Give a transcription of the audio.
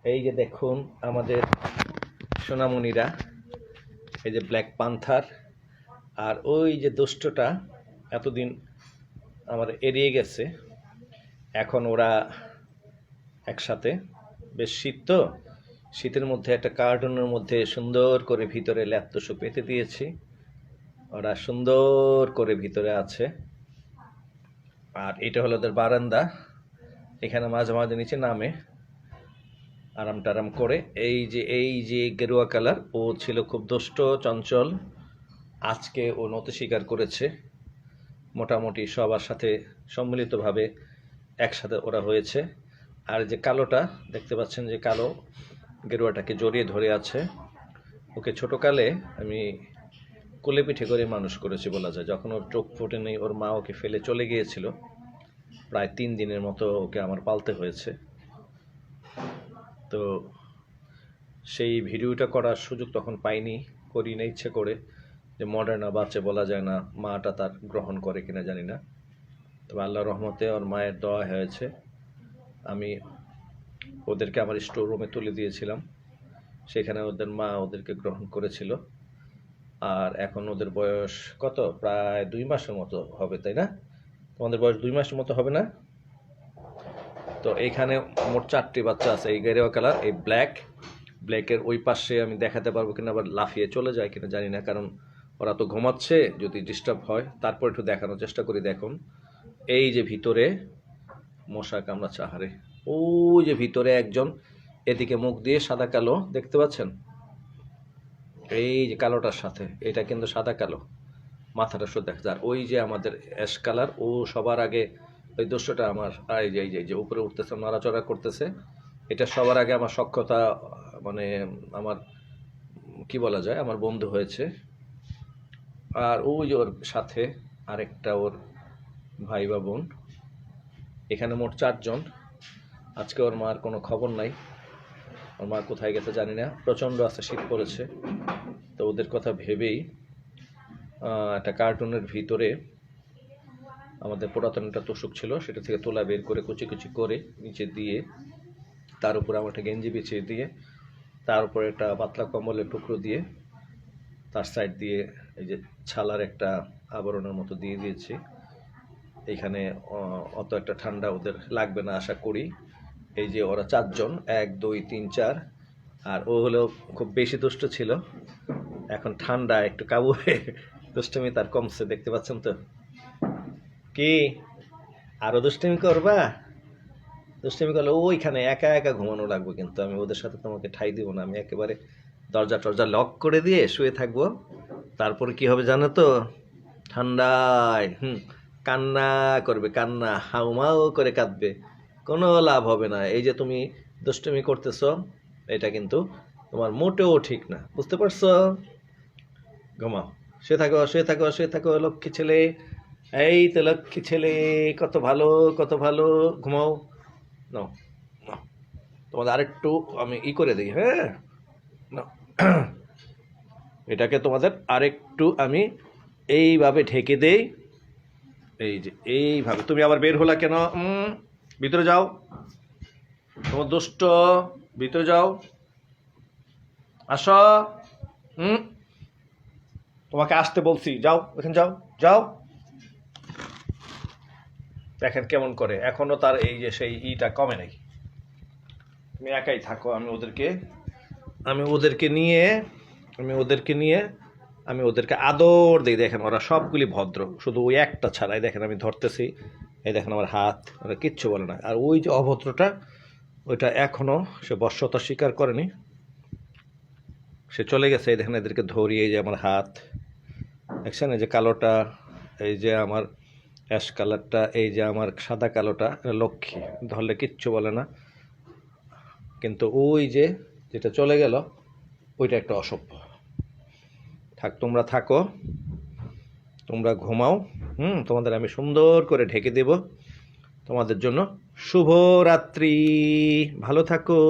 এই যে দেখুন আমাদের সোনামণিরা, এই যে ব্ল্যাক পান্থার, আর ওই যে দুষ্টটা এতদিন আমার এড়িয়ে গেছে, এখন ওরা একসাথে। বেশ শীত তো, শীতের মধ্যে একটা কার্টুনের মধ্যে সুন্দর করে ভিতরে ল্যাপটসও পেতে দিয়েছি। ওরা সুন্দর করে ভিতরে আছে। আর এটা হলো ওদের বারান্দা, এখানে মাঝে মাঝে নিচে নামে আরাম টারাম করে। এই যে গেরুয়া কালার, ও ছিল খুব দুষ্ট চঞ্চল, আজকে ও নতি স্বীকার করেছে। মোটামুটি সবার সাথে সম্মিলিতভাবে একসাথে ওরা হয়েছে। আর যে কালোটা দেখতে পাচ্ছেন, যে কালো গেরুয়াটাকে জড়িয়ে ধরে আছে, ওকে ছোটকালে আমি কোলে পিঠে করে মানুষ করেছি বলা যায়। যখন ওর চোখ ফোটেনি, ওর মা ওকে ফেলে চলে গিয়েছিল, প্রায় 3 দিনের মতো ওকে আমার পালতে হয়েছে। তো সেই ভিডিওটা করার সুযোগ তখন পাইনি, করি না ইচ্ছে করে, যে মডার্না বাচ্চা বলা যায় না, মাটা তার গ্রহণ করে কিনা জানি না। তবে আল্লাহ রহমতে ওর মায়ের দোয়া হয়েছে। আমি ওদেরকে আমার স্টোর রুমে তুলে দিয়েছিলাম, সেখানে ওদের মা ওদেরকে গ্রহণ করেছিল। আর এখন ওদের বয়স কত, প্রায় 2 মাসের মতো হবে, তাই না? তোমাদের বয়স 2 মাসের মতো হবে না? তো এইখানে মোট 4টি বাচ্চা আছে। এই গেরুয়া কালার, এই ব্ল্যাকের ওই পাশে আমি দেখাতে পারবো কিনা, আবার লাফিয়ে চলে যায় কিনা জানি না, কারণ ওরা তো ঘুমাচ্ছে, যদি ডিস্টার্ব হয় তারপর একটু দেখানোর চেষ্টা করি। দেখুন এই যে ভিতরে মশা কামড়াচ্ছে, আহারে ওই যে ভিতরে একজন এদিকে মুখ দিয়ে সাদা কালো দেখতে পাচ্ছেন, এই যে কালোটার সাথে এটা কিন্তু সাদা কালো, মাথাটা শুধু দেখা যায়। আর ওই যে আমাদের অ্যাশ কালার, ও সবার আগে, ওই দৃশ্যটা আমার, আর এই যে উপরে উঠতেছে, নড়াচড়া করতেছে, এটা সবার আগে আমার সখ্যতা, মানে আমার কি বলা যায়, আমার বন্ধু হয়েছে। আর ওই যে ওর সাথে আরেকটা ওর ভাই বা বোন। এখানে মোট 4জন। আজকে ওর মার কোনো খবর নাই, ওর মা কোথায় গেছে জানি না। প্রচণ্ড আছে, শীত পড়েছে, তো ওদের কথা ভেবেই একটা কার্টুনের ভিতরে আমাদের পুরাতন একটা তোষক ছিল, সেটা থেকে তোলা বের করে কুচি কুচি করে নিচে দিয়ে, তার উপরে আমার একটা গেঞ্জি বিছিয়ে দিয়ে, তার উপরে একটা পাতলা কম্বলের টুকরো দিয়ে, তার সাইড দিয়ে এই যে ছালার একটা আবরণের মতো দিয়ে দিয়েছি। এইখানে অত একটা ঠান্ডা ওদের লাগবে না আশা করি। এই যে ওরা 4জন, 1 2 3 4, আর ও হলো খুব বেশি দুষ্ট ছিল, এখন ঠান্ডা একটু কাবু হয়ে দুষ্টমি তার কমছে, দেখতে পাচ্ছেন তো। কি আরো দুষ্টমি করবা? দুষ্টমি করলে ওইখানে একা একা ঘুমানো লাগবে, কিন্তু আমি ওদের সাথে তোমাকে ঠাই দিব না। আমি একেবারে দরজা টরজা লক করে দিয়ে শুয়ে থাকবো। তারপরে কি হবে জানো তো, ঠান্ডায় কান্না করবে, কান্না হাউমাউ করে কাঁদবে, কোনো লাভ হবে না। এই যে তুমি দুষ্টুমি করতেছ, এটা কিন্তু তোমার মোটেও ঠিক না, বুঝতে পারছো? ঘুমাও, শুয়ে থাকো, শুয়ে থাকো, শুয়ে থাকো, লক্ষ্মী ছেলে। এই তো লক্ষ্মী ছেলে, কত ভালো, কত ভালো। ঘুমাও। নাও, নাও, তোমাদের আরেকটু আমি করে দিই, হ্যাঁ। নাও, এটাকে তোমাদের আরেকটু আমি এইভাবে ঢেকে দেই। এই যে এইভাবে। তুমি আবার বের হলা কেন? ভিতরে যাও, তোমার দুষ্ট, ভিতরে যাও, আসো। তোমাকে আসতে বলছি, যাও এখানে, যাও যাও। দেখেন কেমন করে, এখনো তার এই যে সেই ইটা কমে নাই। তুমি একাই থাকো, আমি ওদেরকে নিয়ে আমি ওদেরকে আদর দিই। দেখেন ওরা সবগুলি ভদ্র, শুধু ওই একটা ছাড়াই। দেখেন আমি ধরতেছি, এই দেখেন আমার হাত, ওরা কিচ্ছু বলে না। আর ওই যে অভদ্রটা, ওইটা এখনো সে বশ্যতা স্বীকার করেনি, সে চলে গেছে। এই দেখেন এদেরকে ধরি, এই যে আমার হাত দেখছেন, এই যে কালোটা, এই যে আমার অ্যাশ কালারটা, এই যে আমার সাদা কালোটা, লক্ষ্মী, ধরলে কিচ্ছু বলে না। কিন্তু ওই যে যেটা চলে গেল, ওইটা একটা অসভ্য। থাক, তোমরা থাকো, তোমরা ঘুমাও। তোমাদের আমি সুন্দর করে ঢেকে দেব। তোমাদের জন্য শুভরাত্রি, ভালো থাকো।